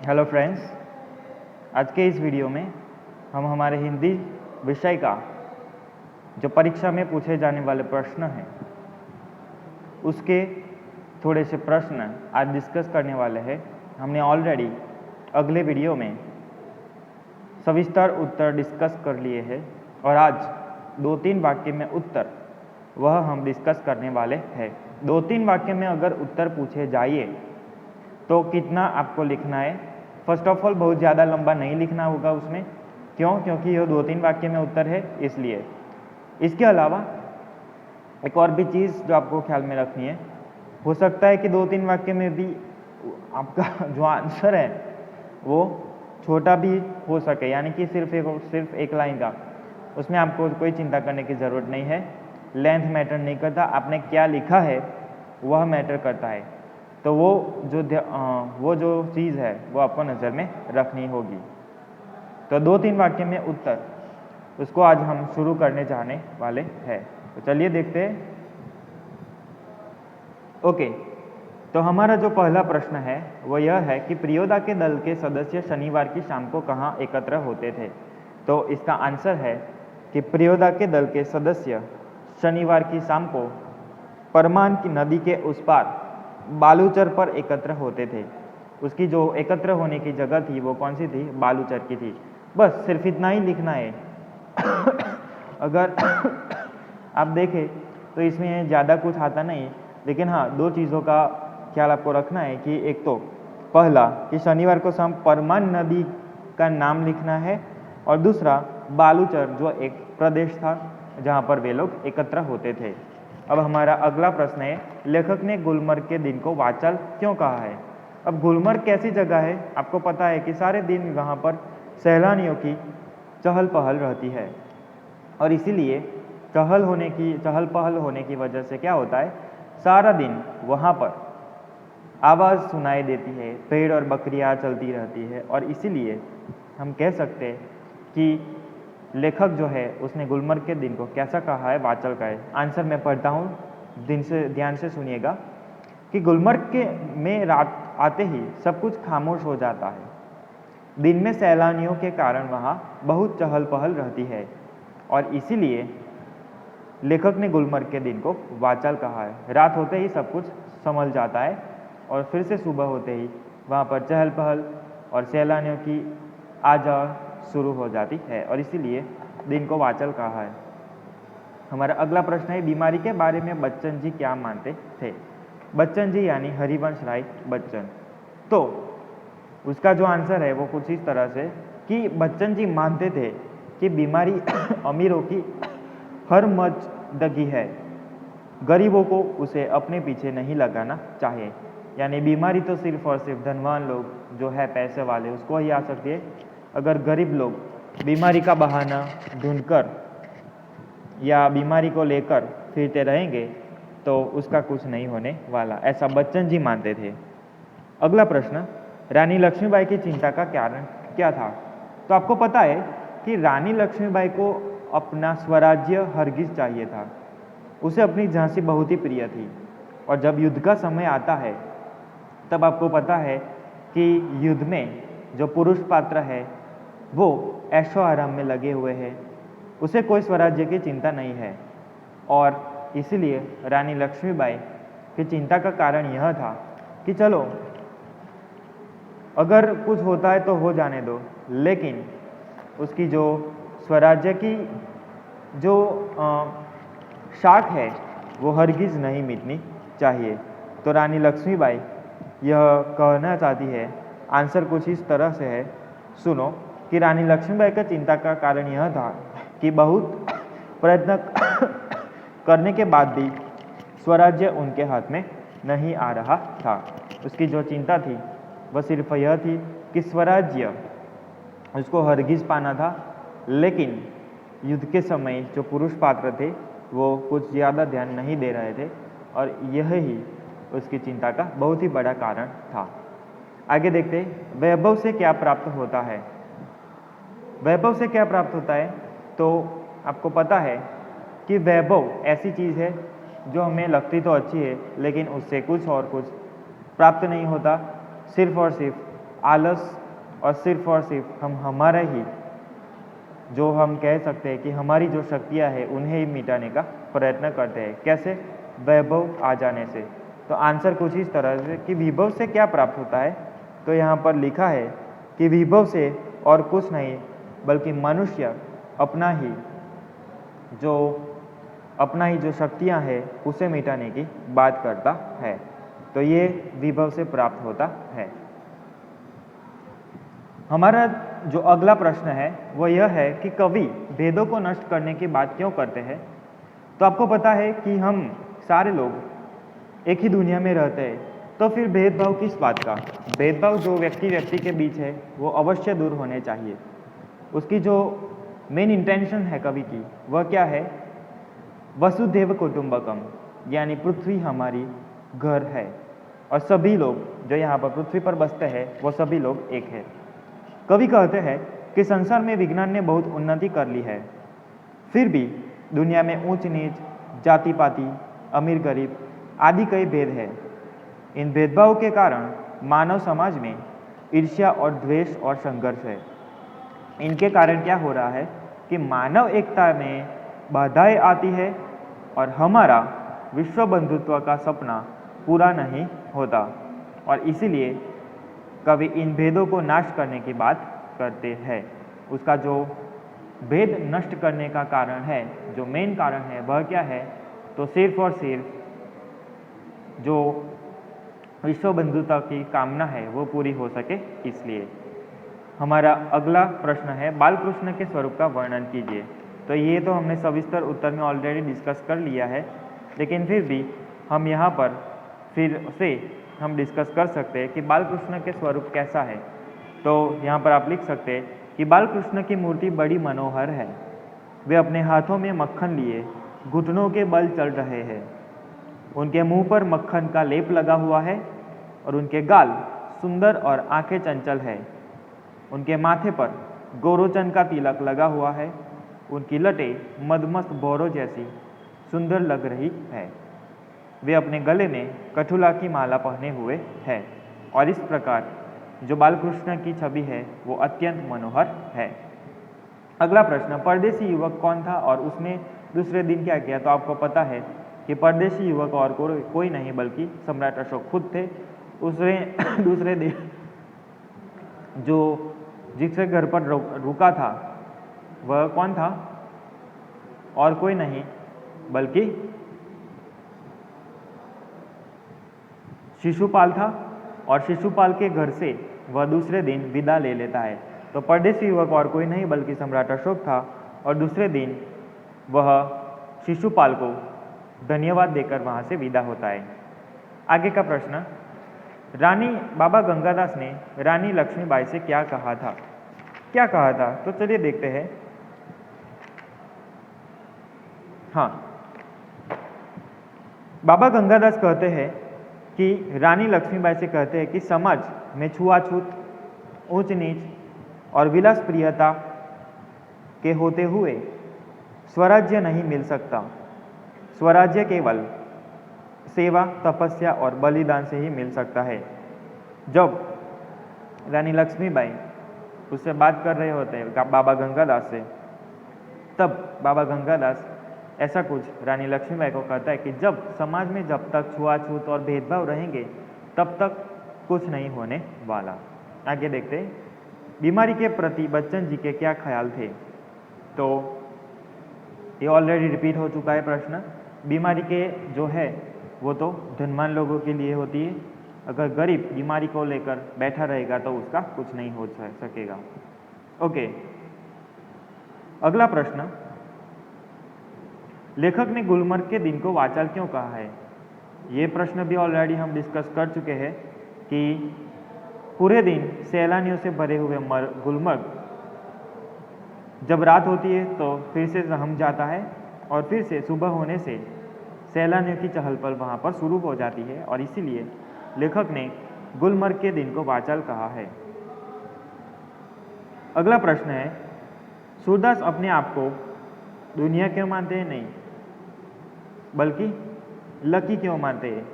Hello friends, आज के इस वीडियो में हम हमारे हिंदी विषय का जो परीक्षा में पूछे जाने वाले प्रश्न हैं उसके थोड़े से प्रश्न आज डिस्कस करने वाले हैं। हमने ऑलरेडी अगले वीडियो में सविस्तर उत्तर डिस्कस कर लिए हैं और आज 2-3 वाक्य में उत्तर वह हम डिस्कस करने वाले हैं। 2-3 वाक्य में अगर उत्तर पूछे जाइए तो कितना आपको लिखना है। फर्स्ट ऑफ ऑल बहुत ज़्यादा लंबा नहीं लिखना होगा उसमें, क्योंकि यह 2-3 वाक्य में उत्तर है इसलिए। इसके अलावा एक और भी चीज़ जो आपको ख्याल में रखनी है, हो सकता है कि 2-3 वाक्य में भी आपका जो आंसर है वो छोटा भी हो सके, यानी कि सिर्फ एक लाइन का। उसमें आपको कोई चिंता करने की ज़रूरत नहीं है। लेंथ मैटर नहीं करता, आपने क्या लिखा है वह मैटर करता है। तो वो जो चीज़ है वो आपको नज़र में रखनी होगी। तो 2-3 वाक्य में उत्तर, उसको आज हम शुरू करने जाने वाले हैं। तो चलिए देखते हैं। ओके, तो हमारा जो पहला प्रश्न है वो यह है कि प्रियोदा के दल के सदस्य शनिवार की शाम को कहाँ एकत्र होते थे। तो इसका आंसर है कि प्रियोदा के दल के सदस्य शनिवार की शाम को परमान की नदी के उस पार बालूचर पर एकत्र होते थे। उसकी जो एकत्र होने की जगह थी वो कौन सी थी? बालूचर की थी। बस सिर्फ इतना ही लिखना है। अगर आप देखें तो इसमें ज़्यादा कुछ आता नहीं, लेकिन हाँ, 2 चीज़ों का ख्याल आपको रखना है कि एक तो पहला कि शनिवार को शाम परमान नदी का नाम लिखना है और दूसरा बालूचर जो एक प्रदेश था जहाँ पर वे लोग एकत्र होते थे। अब हमारा अगला प्रश्न है, लेखक ने गुलमर्ग के दिन को वाचल क्यों कहा है। अब गुलमर्ग कैसी जगह है? आपको पता है कि सारे दिन वहाँ पर सैलानियों की चहल पहल रहती है और इसीलिए चहल पहल होने की वजह से क्या होता है, सारा दिन वहाँ पर आवाज़ सुनाई देती है, पेड़ और बकरियाँ चलती रहती है और इसीलिए हम कह सकते हैं कि लेखक जो है उसने गुलमर्ग के दिन को कैसा कहा है? वाचल का है। आंसर मैं पढ़ता हूँ, ध्यान से सुनिएगा कि गुलमर्ग में रात आते ही सब कुछ खामोश हो जाता है। दिन में सैलानियों के कारण वहाँ बहुत चहल पहल रहती है और इसीलिए लेखक ने गुलमर्ग के दिन को वाचल कहा है। रात होते ही सब कुछ संभल जाता है और फिर से सुबह होते ही वहाँ पर चहल पहल और सैलानियों की आ जा शुरू हो जाती है और इसीलिए दिन को वाचल कहा है। हमारा अगला प्रश्न है, बीमारी के बारे में बच्चन जी क्या मानते थे। बच्चन जी यानी हरिवंश राय बच्चन। तो उसका जो आंसर है वो कुछ इस तरह से कि बच्चन जी मानते थे कि बीमारी अमीरों की हर मर्ज़दगी है, गरीबों को उसे अपने पीछे नहीं लगाना चाहिए। यानी बीमारी तो सिर्फ और सिर्फ धनवान लोग जो है पैसे वाले उसको ही आ सकती है। अगर गरीब लोग बीमारी का बहाना ढूंढकर या बीमारी को लेकर फिरते रहेंगे तो उसका कुछ नहीं होने वाला, ऐसा बच्चन जी मानते थे। अगला प्रश्न, रानी लक्ष्मीबाई की चिंता का कारण क्या था। तो आपको पता है कि रानी लक्ष्मीबाई को अपना स्वराज्य हरगिज चाहिए था। उसे अपनी झांसी बहुत ही प्रिय थी और जब युद्ध का समय आता है तब आपको पता है कि युद्ध में जो पुरुष पात्र है वो ऐशो आराम में लगे हुए हैं, उसे कोई स्वराज्य की चिंता नहीं है और इसीलिए रानी लक्ष्मीबाई की चिंता का कारण यह था कि चलो अगर कुछ होता है तो हो जाने दो, लेकिन उसकी जो स्वराज्य की जो शाख है वो हरगिज नहीं मिटनी चाहिए। तो रानी लक्ष्मीबाई यह कहना चाहती है, आंसर कुछ इस तरह से है, सुनो, कि रानी लक्ष्मीबाई का चिंता का कारण यह था कि बहुत प्रयत्न करने के बाद भी स्वराज्य उनके हाथ में नहीं आ रहा था। उसकी जो चिंता थी वह सिर्फ यह थी कि स्वराज्य उसको हरगिज पाना था, लेकिन युद्ध के समय जो पुरुष पात्र थे वो कुछ ज़्यादा ध्यान नहीं दे रहे थे और यह ही उसकी चिंता का बहुत ही बड़ा कारण था। आगे देखते हैं, वैभव से क्या प्राप्त होता है। वैभव से क्या प्राप्त होता है? तो आपको पता है कि वैभव ऐसी चीज़ है जो हमें लगती तो अच्छी है लेकिन उससे कुछ और कुछ प्राप्त नहीं होता, सिर्फ और सिर्फ आलस और सिर्फ हम हमारा ही जो हम कह सकते हैं कि हमारी जो शक्तियाँ हैं उन्हें ही मिटाने का प्रयत्न करते हैं। कैसे? वैभव आ जाने से। तो आंसर कुछ इस तरह से कि विभव से क्या प्राप्त होता है, तो यहाँ पर लिखा है कि विभव से और कुछ नहीं बल्कि मनुष्य अपना ही जो शक्तियाँ हैं उसे मिटाने की बात करता है। तो ये विभव से प्राप्त होता है। हमारा जो अगला प्रश्न है वो यह है कि कवि भेदों को नष्ट करने की बात क्यों करते हैं। तो आपको पता है कि हम सारे लोग एक ही दुनिया में रहते हैं, तो फिर भेदभाव किस बात का? भेदभाव जो व्यक्ति के बीच है वो अवश्य दूर होने चाहिए। उसकी जो मेन इंटेंशन है कवि की वह क्या है? वसुधैव कुटुंबकम, यानी पृथ्वी हमारी घर है और सभी लोग जो यहाँ पर पृथ्वी पर बसते हैं वो सभी लोग एक है। कवि कहते हैं कि संसार में विज्ञान ने बहुत उन्नति कर ली है, फिर भी दुनिया में ऊंच नीच, जाति पाति, अमीर गरीब आदि कई भेद है। इन भेदभाव के कारण मानव समाज में ईर्ष्या और द्वेष और संघर्ष है। इनके कारण क्या हो रहा है कि मानव एकता में बाधाएं आती है और हमारा विश्व बंधुत्व का सपना पूरा नहीं होता, और इसीलिए कवि इन भेदों को नाश करने की बात करते हैं। उसका जो भेद नष्ट करने का कारण है, जो मेन कारण है वह क्या है? तो सिर्फ और सिर्फ जो विश्व बंधुता की कामना है वो पूरी हो सके, इसलिए। हमारा अगला प्रश्न है बालकृष्ण के स्वरूप का वर्णन कीजिए। तो ये तो हमने सविस्तर उत्तर में ऑलरेडी डिस्कस कर लिया है, लेकिन फिर भी हम यहाँ पर फिर से हम डिस्कस कर सकते हैं कि बालकृष्ण के स्वरूप कैसा है। तो यहाँ पर आप लिख सकते हैं कि बालकृष्ण की मूर्ति बड़ी मनोहर है। वे अपने हाथों में मक्खन लिए घुटनों के बल चल रहे हैं। उनके मुंह पर मक्खन का लेप लगा हुआ है और उनके गाल सुंदर और आंखें चंचल है। उनके माथे पर गोरोचन का तिलक लगा हुआ है। उनकी लटें मदमस्त बोरों जैसी सुंदर लग रही है। वे अपने गले में कठुला की माला पहने हुए हैं, और इस प्रकार जो बालकृष्ण की छवि है वो अत्यंत मनोहर है। अगला प्रश्न, परदेशी युवक कौन था और उसने दूसरे दिन क्या किया? तो आपको पता है कि परदेशी युवक और कोई नहीं बल्कि सम्राट अशोक खुद थे। उसने दूसरे दिन जो जिसके घर पर रुका था वह कौन था? और कोई नहीं बल्कि शिशुपाल था, और शिशुपाल के घर से वह दूसरे दिन विदा ले लेता है। तो परदेशी युवक और कोई नहीं बल्कि सम्राट अशोक था, और दूसरे दिन वह शिशुपाल को धन्यवाद देकर वहाँ से विदा होता है। आगे का प्रश्न, रानी बाबा गंगादास ने रानी लक्ष्मीबाई से क्या कहा था? क्या कहा था? तो चलिए देखते हैं। हाँ, बाबा गंगादास कहते हैं कि रानी लक्ष्मीबाई से कहते हैं कि समाज में छुआछूत, ऊंच नीच और विलास प्रियता के होते हुए स्वराज्य नहीं मिल सकता। स्वराज्य केवल सेवा, तपस्या और बलिदान से ही मिल सकता है। जब रानी लक्ष्मीबाई उससे बात कर रहे होते हैं बाबा गंगादास से, तब बाबा गंगादास ऐसा कुछ रानी लक्ष्मीबाई को कहता है कि जब समाज में जब तक छुआछूत और भेदभाव रहेंगे तब तक कुछ नहीं होने वाला। आगे देखते हैं, बीमारी के प्रति बच्चन जी के क्या ख्याल थे? तो ये ऑलरेडी रिपीट हो चुका है प्रश्न। बीमारी के जो है वो तो धनवान लोगों के लिए होती है। अगर गरीब बीमारी को लेकर बैठा रहेगा तो उसका कुछ नहीं हो सकेगा। ओके, अगला प्रश्न, लेखक ने गुलमर्ग के दिन को वाचाल क्यों कहा है? ये प्रश्न भी ऑलरेडी हम डिस्कस कर चुके हैं कि पूरे दिन सैलानियों से भरे हुए गुलमर्ग जब रात होती है तो फिर से रहम जाता है, और फिर से सुबह होने से सैलानियों की चहल पहल वहाँ पर शुरू हो जाती है, और इसीलिए लेखक ने गुलमर्ग के दिन को वाचाल कहा है। अगला प्रश्न है, सूरदास अपने आप को दुनिया क्यों मानते हैं? नहीं बल्कि लकी क्यों मानते हैं?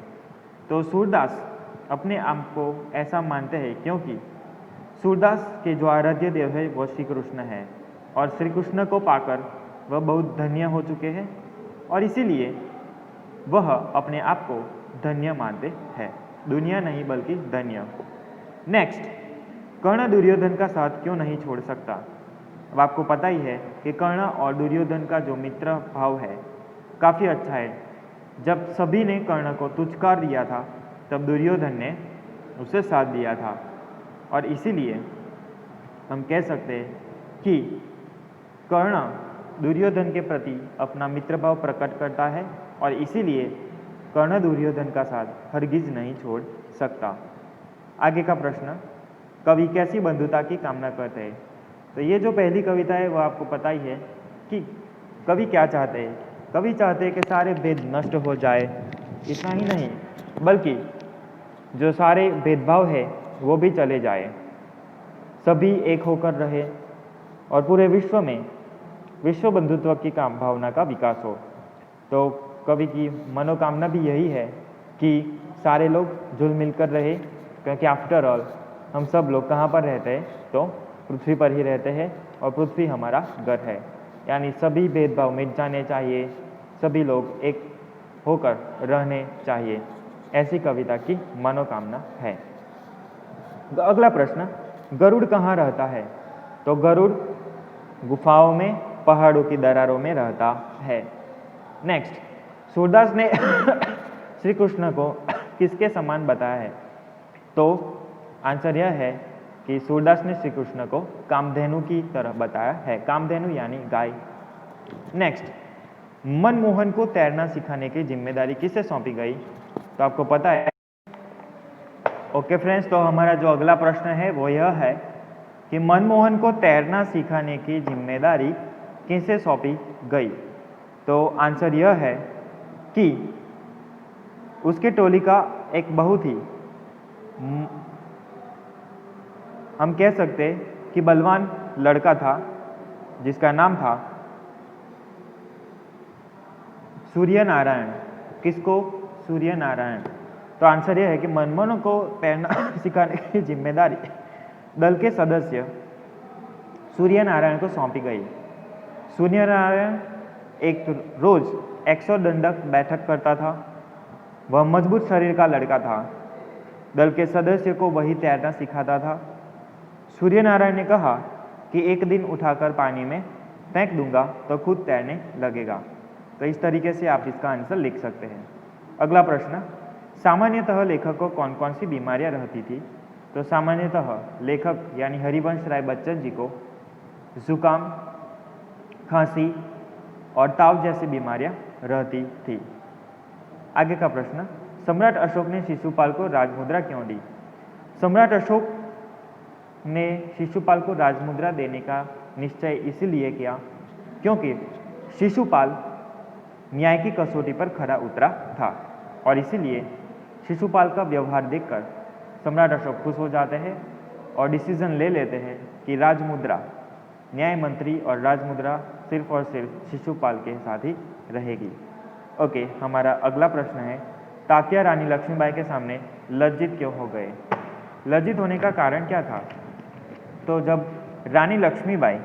तो सूरदास अपने आप को ऐसा मानते हैं क्योंकि सूरदास के जो आराध्य देव है वो श्री कृष्ण है और श्री कृष्ण को पाकर वह बहुत धन्य हो चुके हैं और इसीलिए वह अपने आप को धन्य मानते हैं, दुनिया नहीं बल्कि धन्य। नेक्स्ट, कर्ण दुर्योधन का साथ क्यों नहीं छोड़ सकता? अब आपको पता ही है कि कर्ण और दुर्योधन का जो मित्र भाव है काफ़ी अच्छा है। जब सभी ने कर्ण को तुच्कार दिया था तब दुर्योधन ने उसे साथ दिया था और इसीलिए हम कह सकते हैं कि कर्ण दुर्योधन के प्रति अपना मित्रभाव प्रकट करता है और इसीलिए कर्ण दुर्योधन का साथ हरगिज नहीं छोड़ सकता। आगे का प्रश्न, कवि कैसी बंधुता की कामना करते हैं? तो ये जो पहली कविता है वो आपको पता ही है कि कवि क्या चाहते हैं। कवि चाहते हैं कि सारे भेद नष्ट हो जाए, इतना ही नहीं बल्कि जो सारे भेदभाव है वो भी चले जाए, सभी एक होकर रहे और पूरे विश्व में विश्व बंधुत्व की भावना का विकास हो। तो कवि की मनोकामना भी यही है कि सारे लोग जुल मिलकर रहे, क्योंकि आफ्टर ऑल हम सब लोग कहाँ पर रहते हैं? तो पृथ्वी पर ही रहते हैं और पृथ्वी हमारा घर है, यानी सभी भेदभाव मिट जाने चाहिए, सभी लोग एक होकर रहने चाहिए, ऐसी कविता की मनोकामना है। अगला प्रश्न, गरुड़ कहाँ रहता है? तो गरुड़ गुफाओं में, पहाड़ों की दरारों में रहता है। नेक्स्ट, सूरदास ने श्री कृष्ण को किसके समान बताया है? तो आंसर यह है कि सूरदास ने श्री कृष्ण को कामधेनु की तरह बताया है, कामधेनु यानी गाय। नेक्स्ट, मनमोहन को तैरना सिखाने की जिम्मेदारी किसे सौंपी गई? तो आपको पता है। ओके फ्रेंड्स, तो हमारा जो अगला प्रश्न है वो यह है कि मनमोहन को तैरना सिखाने की जिम्मेदारी किसे सौंपी गई? तो आंसर यह है कि उसके टोली का एक बहुत ही हम कह सकते कि बलवान लड़का था जिसका नाम था सूर्य नारायण। किसको? सूर्य नारायण। तो आंसर यह है कि मनमोहन को तैरना सिखाने की जिम्मेदारी दल के सदस्य सूर्य नारायण को सौंपी गई। सूर्य नारायण एक रोज 100 दंडक बैठक करता था। वह मजबूत शरीर का लड़का था। दल के सदस्य को वही तैरना सिखाता था। सूर्य नारायण ने कहा कि एक दिन उठाकर पानी में फेंक दूंगा तो खुद तैरने लगेगा। तो इस तरीके से आप इसका आंसर लिख सकते हैं। अगला प्रश्न, सामान्यतः लेखक को कौन कौन सी बीमारियां रहती थी? तो सामान्यतः लेखक यानी हरिवंश राय बच्चन जी को जुकाम, खांसी और ताव जैसी बीमारियां रहती थी। आगे का प्रश्न, सम्राट अशोक ने शिशुपाल को राजमुद्रा क्यों दी? सम्राट अशोक ने शिशुपाल को राजमुद्रा देने का निश्चय इसलिए किया क्योंकि शिशुपाल न्याय की कसौटी पर खरा उतरा था और इसीलिए शिशुपाल का व्यवहार देखकर सम्राट अशोक खुश हो जाते हैं और डिसीजन ले लेते हैं कि राजमुद्रा, न्याय मंत्री और राजमुद्रा सिर्फ और सिर्फ शिशुपाल के साथ ही रहेगी। ओके, हमारा अगला प्रश्न है, तात्या रानी लक्ष्मीबाई के सामने लज्जित क्यों हो गए? लज्जित होने का कारण क्या था? तो जब रानी लक्ष्मीबाई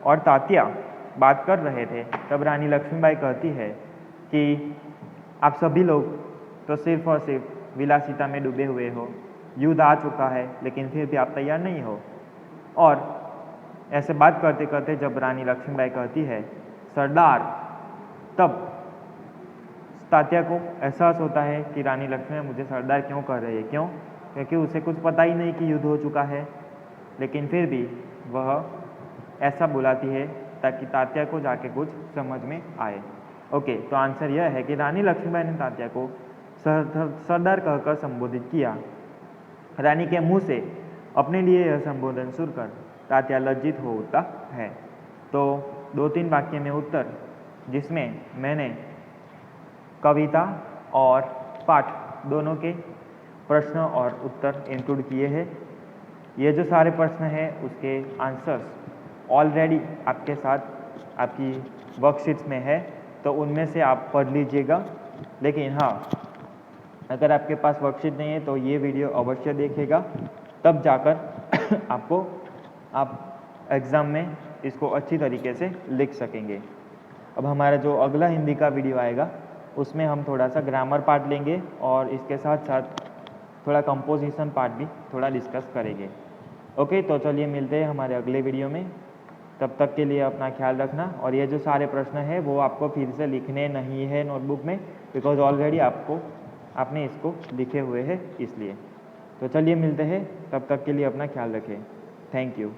और तात्या बात कर रहे थे तब रानी लक्ष्मीबाई कहती है कि आप सभी लोग तो सिर्फ और सिर्फ विलासिता में डूबे हुए हो, युद्ध आ चुका है लेकिन फिर भी आप तैयार नहीं हो। और ऐसे बात करते करते जब रानी लक्ष्मीबाई कहती है सरदार, तब तात्या को एहसास होता है कि रानी लक्ष्मीबाई मुझे सरदार क्यों कह रही है। क्यों? क्योंकि उसे कुछ पता ही नहीं कि युद्ध हो चुका है, लेकिन फिर भी वह ऐसा बुलाती है ताकि तात्या को जाके कुछ समझ में आए। ओके, तो आंसर यह है कि रानी लक्ष्मीबाई ने तात्या को सरदार कहकर संबोधित किया। रानी के मुंह से अपने लिए यह संबोधन सुनकर तात्या लज्जित हो उठता है। तो 2-3 वाक्य में उत्तर, जिसमें मैंने कविता और पाठ दोनों के प्रश्न और उत्तर इंक्लूड किए हैं। ये जो सारे प्रश्न हैं उसके आंसर्स ऑलरेडी आपके साथ आपकी वर्कशीट्स में है, तो उनमें से आप पढ़ लीजिएगा। लेकिन हाँ, अगर आपके पास वर्कशीट नहीं है तो ये वीडियो अवश्य देखिएगा, तब जाकर आपको आप एग्ज़ाम में इसको अच्छी तरीके से लिख सकेंगे। अब हमारा जो अगला हिंदी का वीडियो आएगा उसमें हम थोड़ा सा ग्रामर पार्ट लेंगे और इसके साथ साथ थोड़ा कंपोजिशन पार्ट भी थोड़ा डिस्कस करेंगे। ओके, तो चलिए मिलते हैं हमारे अगले वीडियो में। तब तक के लिए अपना ख्याल रखना, और ये जो सारे प्रश्न हैं वो आपको फिर से लिखने नहीं है नोटबुक में, बिकॉज ऑलरेडी आपने इसको लिखे हुए हैं इसलिए। तो चलिए मिलते हैं, तब तक के लिए अपना ख्याल रखें। Thank you.